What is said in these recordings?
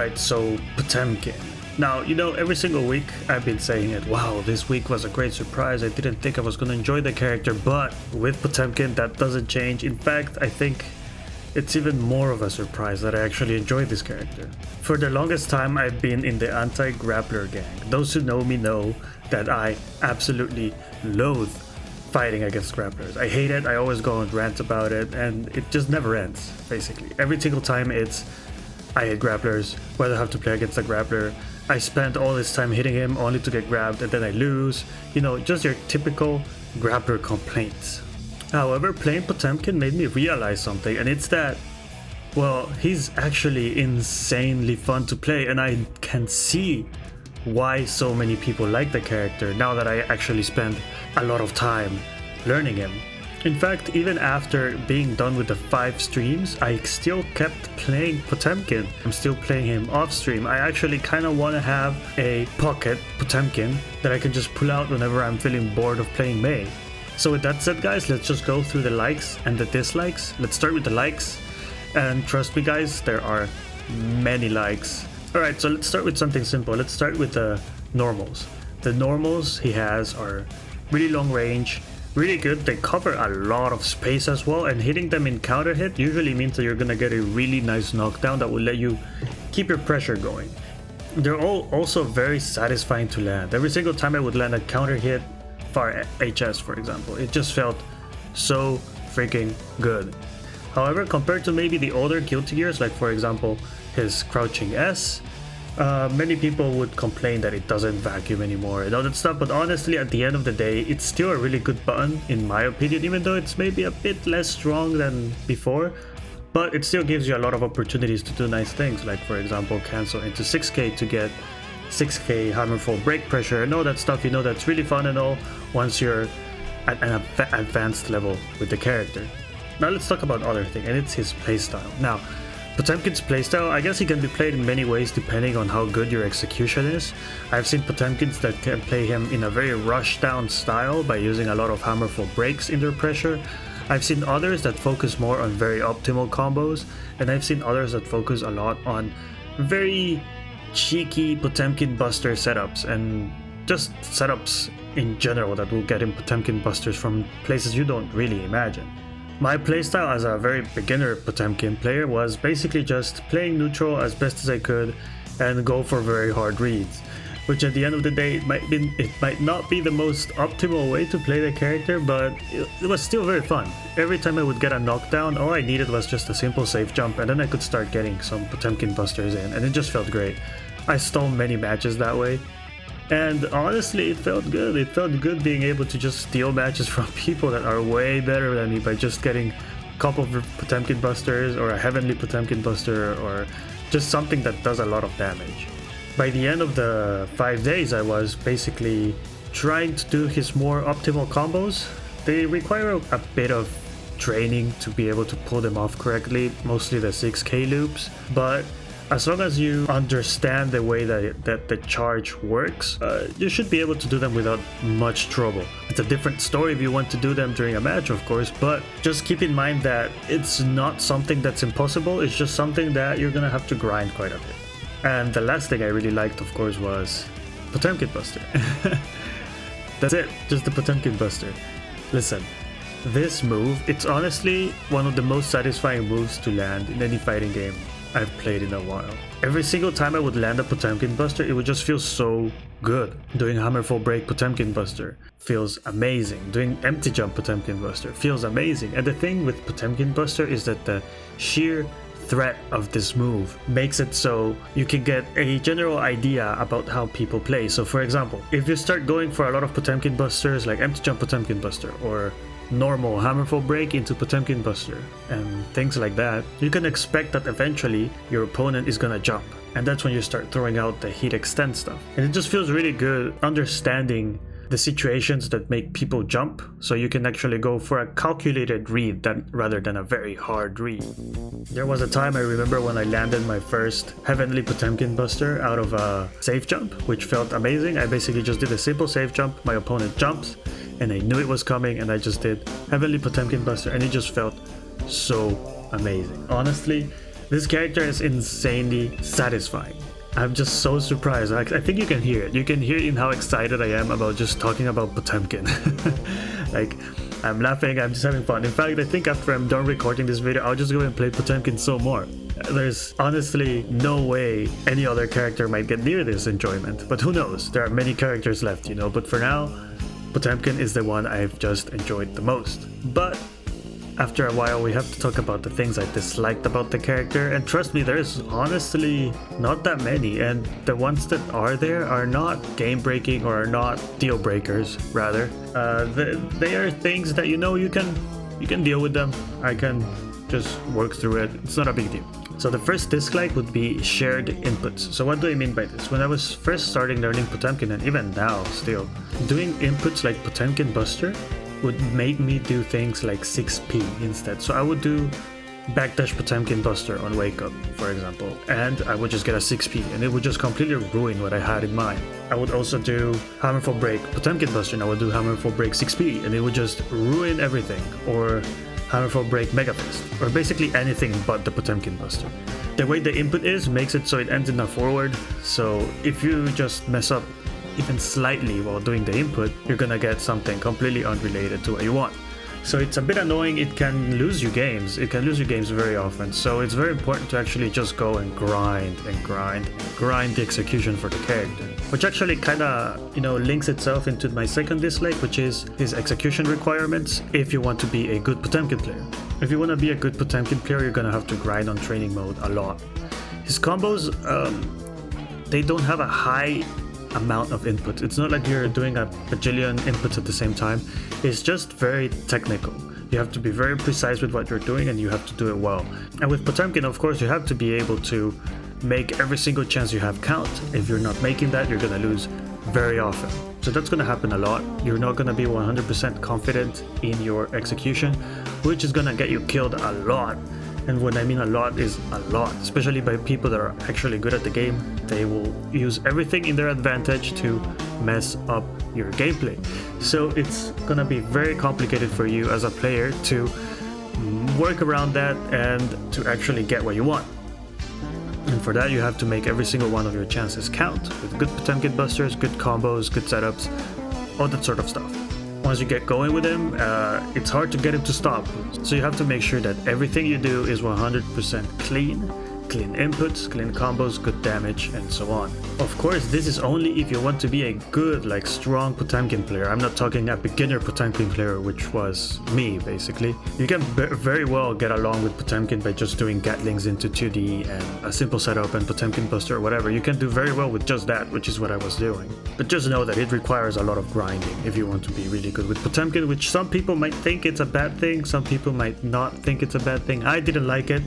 Alright, so Potemkin. Now, you know, every single week I've been saying it, wow, this week was a great surprise, I didn't think I was gonna enjoy the character, but with Potemkin that doesn't change. In fact, I think it's even more of a surprise that I actually enjoyed this character. For the longest time I've been in the anti-grappler gang. Those who know me know that I absolutely loathe fighting against grapplers. I hate it, I always go on rants about it, and it just never ends, basically. Every single time it's, I hate grapplers, whether I have to play against a grappler, I spent all this time hitting him only to get grabbed and then I lose. You know, just your typical grappler complaints. However, playing Potemkin made me realize something, and it's that, well, he's actually insanely fun to play, and I can see why so many people like the character now that I actually spend a lot of time learning him. In fact, even after being done with the 5 streams, I still kept playing Potemkin. I'm still playing him off stream. I actually kind of want to have a pocket Potemkin that I can just pull out whenever I'm feeling bored of playing Mei. So with that said, guys, let's just go through the likes and the dislikes. Let's start with the likes, and trust me guys, there are many likes. Alright, so let's start with something simple. Let's start with the normals. The normals he has are really long range, really good. They cover a lot of space as well, and hitting them in counter hit usually means that you're gonna get a really nice knockdown that will let you keep your pressure going. They're all also very satisfying to land. Every single time I would land a counter hit for HS, for example, it just felt so freaking good. However, compared to maybe the older Guilty Gears, like for example his crouching S, many people would complain that it doesn't vacuum anymore and all that stuff, but honestly at the end of the day it's still a really good button in my opinion, even though it's maybe a bit less strong than before, but it still gives you a lot of opportunities to do nice things, like for example cancel into 6k to get 6k hammerful break pressure and all that stuff. You know, that's really fun and all once you're at an advanced level with the character. Now let's talk about other thing, and it's his playstyle. Now Potemkin's playstyle, I guess he can be played in many ways depending on how good your execution is. I've seen Potemkins that can play him in a very rush down style by using a lot of hammerful breaks in their pressure. I've seen others that focus more on very optimal combos, and I've seen others that focus a lot on very cheeky Potemkin buster setups and just setups in general that will get him Potemkin busters from places you don't really imagine. My playstyle as a very beginner Potemkin player was basically just playing neutral as best as I could and go for very hard reads, which at the end of the day it might not be the most optimal way to play the character, but it was still very fun. Every time I would get a knockdown, all I needed was just a simple safe jump, and then I could start getting some Potemkin busters in, and it just felt great. I stole many matches that way, and honestly it felt good. It felt good being able to just steal matches from people that are way better than me by just getting a couple of Potemkin busters or a heavenly Potemkin buster or just something that does a lot of damage. By the end of the 5 days I was basically trying to do his more optimal combos. They require a bit of training to be able to pull them off correctly, mostly the 6k loops, but as long as you understand the way that the charge works, you should be able to do them without much trouble. It's a different story if you want to do them during a match, of course, but just keep in mind that it's not something that's impossible, it's just something that you're gonna have to grind quite a bit. And the last thing I really liked, of course, was Potemkin Buster. That's it, just the Potemkin Buster. Listen, this move, it's honestly one of the most satisfying moves to land in any fighting game I've played in a while. Every single time I would land a Potemkin Buster, it would just feel so good. Doing hammerful break Potemkin Buster feels amazing. Doing empty jump Potemkin Buster feels amazing. And the thing with Potemkin Buster is that the sheer threat of this move makes it so you can get a general idea about how people play. So for example, if you start going for a lot of Potemkin Busters like empty jump Potemkin Buster or normal hammerful break into Potemkin Buster and things like that, you can expect that eventually your opponent is gonna jump, and that's when you start throwing out the heat extend stuff. And it just feels really good understanding the situations that make people jump, so you can actually go for a calculated read rather than a very hard read. There was a time I remember when I landed my first heavenly Potemkin Buster out of a safe jump, which felt amazing. I basically just did a simple safe jump, my opponent jumps, and I knew it was coming, and I just did heavenly Potemkin Buster, and it just felt so amazing. Honestly, This character is insanely satisfying. I'm just so surprised. I think you can hear it. You can hear in how excited I am about just talking about Potemkin. Like, I'm laughing, I'm just having fun. In fact, I think after I'm done recording this video, I'll just go and play Potemkin some more. There's honestly no way any other character might get near this enjoyment. But who knows? There are many characters left, you know. But for now, Potemkin is the one I've just enjoyed the most. But after a while, we have to talk about the things I disliked about the character, and trust me, there's honestly not that many, and the ones that are there are not game-breaking or are not deal-breakers, rather. They are things that you know you can deal with them. I can just work through it. It's not a big deal. So the first dislike would be shared inputs. So what do I mean by this? When I was first starting learning Potemkin, and even now still, doing inputs like Potemkin Buster would make me do things like 6p instead. So I would do backdash Potemkin Buster on wake up, for example, and I would just get a 6p, and it would just completely ruin what I had in mind. I would also do Hammerfall Break Potemkin Buster, and I would do Hammerfall Break 6p, and it would just ruin everything. Or Hammerfall Break Mega Fist, or basically anything but the Potemkin Buster. The way the input is makes it so it ends in a forward, so if you just mess up even slightly while doing the input, you're gonna get something completely unrelated to what you want. So it's a bit annoying. It can lose you games. It can lose you games very often. So it's very important to actually just go and grind the execution for the character. Which actually kind of, links itself into my second dislike, which is his execution requirements if you want to be a good Potemkin player. If you want to be a good Potemkin player, you're gonna have to grind on training mode a lot. His combos, they don't have a high amount of inputs. It's not like you're doing a bajillion inputs at the same time. It's just very technical. You have to be very precise with what you're doing, and you have to do it well. And with Potemkin, of course, you have to be able to make every single chance you have count. If you're not making that, you're gonna lose very often. So that's gonna happen a lot. You're not gonna be 100% confident in your execution, which is gonna get you killed a lot. And what I mean a lot is a lot, especially by people that are actually good at the game. They will use everything in their advantage to mess up your gameplay. So it's gonna be very complicated for you as a player to work around that and to actually get what you want. And for that, you have to make every single one of your chances count with good Potemkin Busters, good combos, good setups, all that sort of stuff. Once you get going with him, it's hard to get him to stop. So you have to make sure that everything you do is 100% clean inputs, clean combos, good damage, and so on. Of course, this is only if you want to be a good, strong Potemkin player. I'm not talking a beginner Potemkin player, which was me, basically. You can very well get along with Potemkin by just doing Gatlings into 2D and a simple setup and Potemkin Buster or whatever. You can do very well with just that, which is what I was doing. But just know that it requires a lot of grinding if you want to be really good with Potemkin, which some people might think it's a bad thing, some people might not think it's a bad thing. I didn't like it,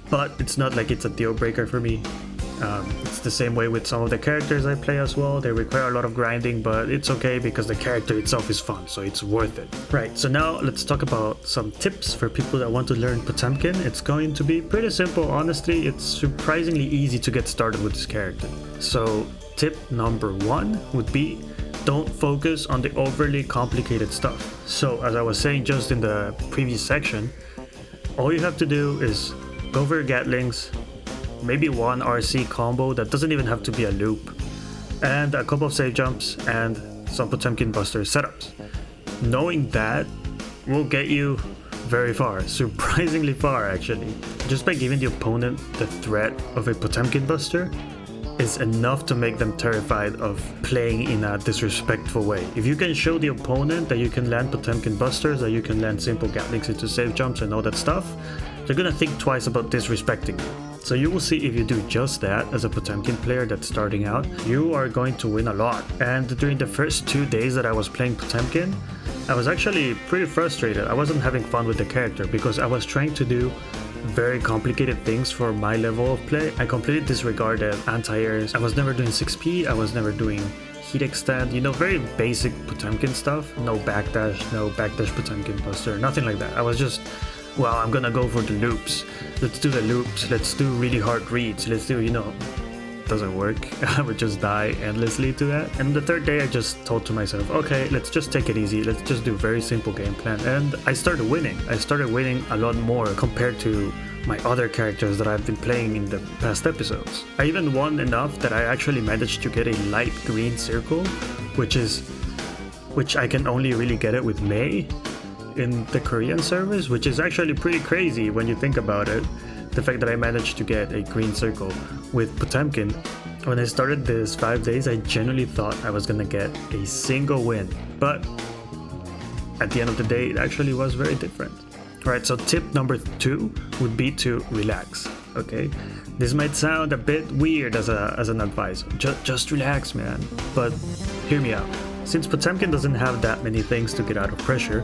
but it's not like it's a deal breaker for me. It's the same way with some of the characters I play as well. They require a lot of grinding, but it's okay because the character itself is fun, so it's worth it. Right, so now let's talk about some tips for people that want to learn Potemkin. It's going to be pretty simple, honestly. It's surprisingly easy to get started with this character. So tip number 1 would be, don't focus on the overly complicated stuff. So as I was saying just in the previous section, all you have to do is go for your Gatlings, maybe one RC combo that doesn't even have to be a loop, and a couple of save jumps and some Potemkin Buster setups. Knowing that will get you very far, surprisingly far actually. Just by giving the opponent the threat of a Potemkin Buster is enough to make them terrified of playing in a disrespectful way. If you can show the opponent that you can land Potemkin Busters, that you can land simple Gatlings into save jumps and all that stuff, they're gonna think twice about disrespecting you. So you will see if you do just that as a Potemkin player that's starting out, you are going to win a lot. And during the first 2 days that I was playing Potemkin, I was actually pretty frustrated. I wasn't having fun with the character because I was trying to do very complicated things for my level of play. I completely disregarded anti-airs. I was never doing 6p, I was never doing heat extend, very basic Potemkin stuff. No backdash Potemkin Buster, nothing like that. I was just, well, I'm gonna go for the loops. Let's do the loops. Let's do really hard reads. Let's do, doesn't work. I would just die endlessly to that. And the third day I just told to myself, okay, let's just take it easy. Let's just do very simple game plan. And I started winning. I started winning a lot more compared to my other characters that I've been playing in the past episodes. I even won enough that I actually managed to get a light green circle, which I can only really get it with May in the Korean servers, which is actually pretty crazy when you think about it. The fact that I managed to get a green circle with Potemkin. When I started this 5 days, I genuinely thought I was gonna get a single win, but at the end of the day, it actually was very different. Alright, so tip number 2 would be to relax, okay? This might sound a bit weird as an advice. Just relax, man. But hear me out. Since Potemkin doesn't have that many things to get out of pressure,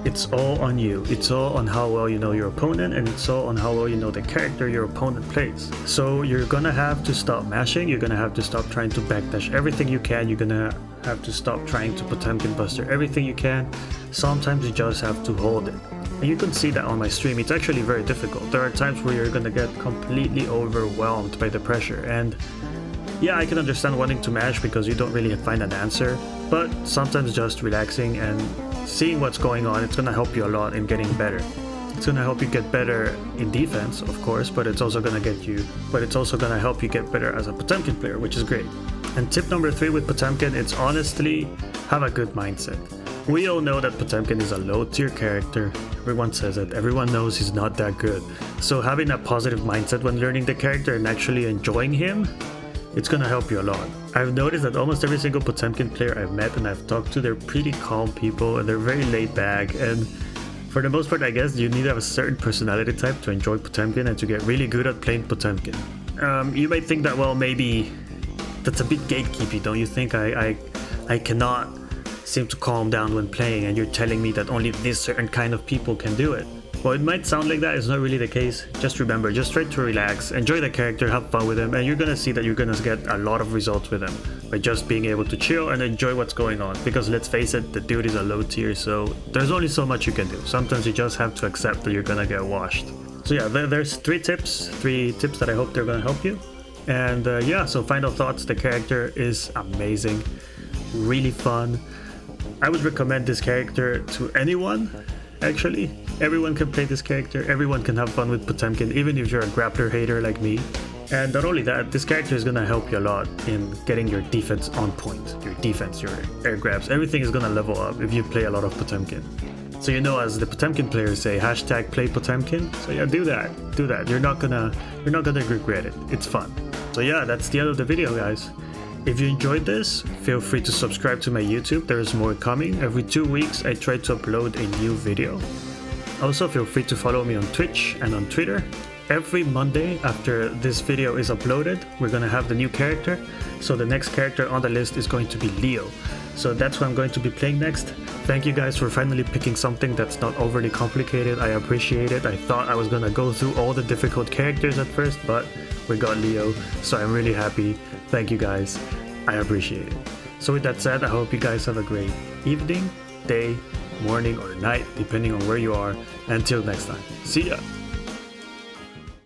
it's all on you. It's all on how well you know your opponent, and it's all on how well you know the character your opponent plays. So you're gonna have to stop mashing, you're gonna have to stop trying to backdash everything you can, you're gonna have to stop trying to Potemkin buster everything you can. Sometimes you just have to hold it. And you can see that on my stream, it's actually very difficult. There are times where you're gonna get completely overwhelmed by the pressure, and yeah, I can understand wanting to mash because you don't really find an answer, but sometimes just relaxing and seeing what's going on, it's gonna help you a lot in getting better. It's gonna help you get better in defense, of course, but it's also gonna help you get better as a Potemkin player, which is great. And tip number 3 with Potemkin, it's honestly have a good mindset. We all know that Potemkin is a low tier character. Everyone says it, everyone knows he's not that good. So having a positive mindset when learning the character and actually enjoying him, it's gonna help you a lot. I've noticed that almost every single Potemkin player I've met and I've talked to, they're pretty calm people and they're very laid back, and for the most part, I guess you need to have a certain personality type to enjoy Potemkin and to get really good at playing Potemkin. You might think that, well, maybe that's a bit gatekeepy, don't you think? I cannot seem to calm down when playing, and you're telling me that only this certain kind of people can do it. Well, it might sound like that, it's not really the case. Just remember, just try to relax, enjoy the character, have fun with him, and you're gonna see that you're gonna get a lot of results with him by just being able to chill and enjoy what's going on. Because let's face it, the dude is a low tier, so there's only so much you can do. Sometimes you just have to accept that you're gonna get washed. So yeah, there's 3 tips that I hope they're gonna help you. And yeah, so final thoughts, the character is amazing, really fun. I would recommend this character to anyone. Actually, everyone can play this character, everyone can have fun with Potemkin, even if you're a grappler hater like me. And not only that, this character is gonna help you a lot in getting your defense on point. Your defense, your air grabs, everything is gonna level up if you play a lot of Potemkin. So you know, as the Potemkin players say, hashtag play Potemkin. So yeah, do that. You're not gonna regret it. It's fun. So yeah, that's the end of the video, guys. If you enjoyed this, feel free to subscribe to my YouTube, there is more coming. Every 2 weeks I try to upload a new video. Also feel free to follow me on Twitch and on Twitter. Every Monday after this video is uploaded, we're gonna have the new character. So the next character on the list is going to be Leo. So that's what I'm going to be playing next. Thank you guys for finally picking something that's not overly complicated. I appreciate it. I thought I was gonna go through all the difficult characters at first, but we got Leo, so I'm really happy. Thank you guys. I appreciate it. So with that said, I hope you guys have a great evening, day, morning, or night, depending on where you are. Until next time. See ya!